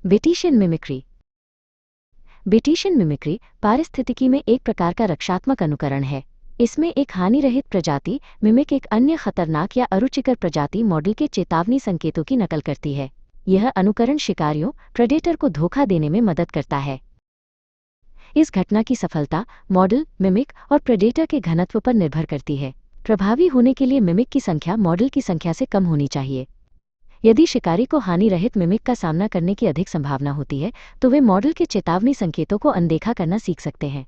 बेटिशियन mimicry. बेटिशियन mimicry पारिस्थितिकी में एक प्रकार का रक्षात्मक अनुकरण है। इसमें एक हानिरहित प्रजाति मिमिक एक अन्य खतरनाक या अरुचिकर प्रजाति मॉडल के चेतावनी संकेतों की नकल करती है। यह अनुकरण शिकारियों प्रेडेटर को धोखा देने में मदद करता है। इस घटना की सफलता मॉडल, मिमिक और प्रेडेटर के घनत्व पर निर्भर करती है। प्रभावी होने के लिए मिमिक की संख्या मॉडल की संख्या से कम होनी चाहिए। यदि शिकारी को हानिरहित मिमिक का सामना करने की अधिक संभावना होती है तो वे मॉडल के चेतावनी संकेतों को अनदेखा करना सीख सकते हैं।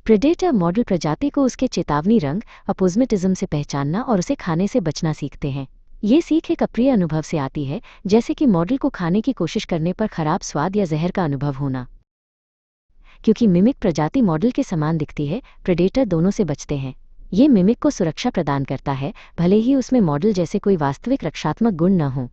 प्रेडेटर मॉडल प्रजाति को उसके चेतावनी रंग अपोज़िमिटिज्म से पहचानना और उसे खाने से बचना सीखते हैं। ये सीख एक अप्रिय अनुभव से आती है, जैसे कि मॉडल को खाने की कोशिश करने पर खराब स्वाद या जहर का अनुभव होना। क्योंकि मिमिक प्रजाति मॉडल के समान दिखती है, प्रेडेटर दोनों से बचते हैं। ये मिमिक को सुरक्षा प्रदान करता है, भले ही उसमें मॉडल जैसे कोई वास्तविक रक्षात्मक गुण न हो।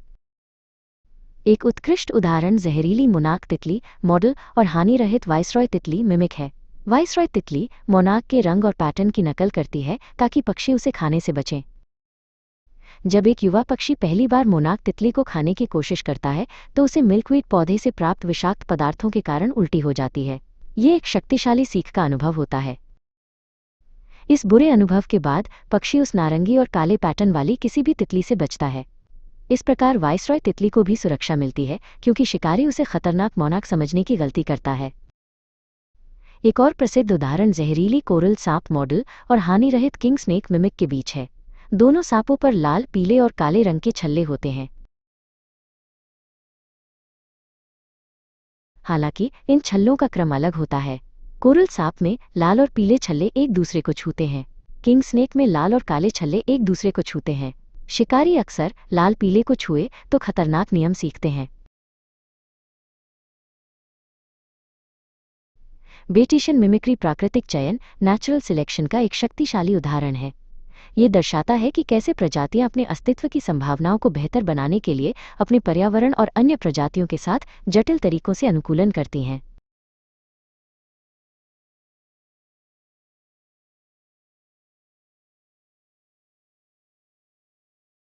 एक उत्कृष्ट उदाहरण जहरीली मोनाक तितली मॉडल और हानिरहित वाइसरॉय तितली मिमिक है। वाइसरॉय तितली मोनाक के रंग और पैटर्न की नकल करती है ताकि पक्षी उसे खाने से बचें। जब एक युवा पक्षी पहली बार मोनाक तितली को खाने की कोशिश करता है तो उसे मिल्कवीड पौधे से प्राप्त विषाक्त पदार्थों के कारण उल्टी हो जाती है। ये एक शक्तिशाली सीख का अनुभव होता है। इस बुरे अनुभव के बाद पक्षी उस नारंगी और काले पैटर्न वाली किसी भी तितली से बचता है। इस प्रकार वाइसरॉय तितली को भी सुरक्षा मिलती है, क्योंकि शिकारी उसे खतरनाक मोनाक समझने की गलती करता है। एक और प्रसिद्ध उदाहरण जहरीली कोरल सांप मॉडल और हानिरहित किंग स्नेक मिमिक के बीच है। दोनों सांपों पर लाल, पीले और काले रंग के छल्ले होते हैं। हालांकि इन छल्लों का क्रम अलग होता है। कोरल सांप में लाल और पीले छल्ले एक दूसरे को छूते हैं। किंग स्नेक में लाल और काले छल्ले एक दूसरे को छूते हैं। शिकारी अक्सर लाल पीले को छुए तो खतरनाक नियम सीखते हैं। बेटिशियन मिमिक्री प्राकृतिक चयन नेचुरल सिलेक्शन का एक शक्तिशाली उदाहरण है। ये दर्शाता है कि कैसे प्रजातियां अपने अस्तित्व की संभावनाओं को बेहतर बनाने के लिए अपने पर्यावरण और अन्य प्रजातियों के साथ जटिल तरीकों से अनुकूलन करती हैं।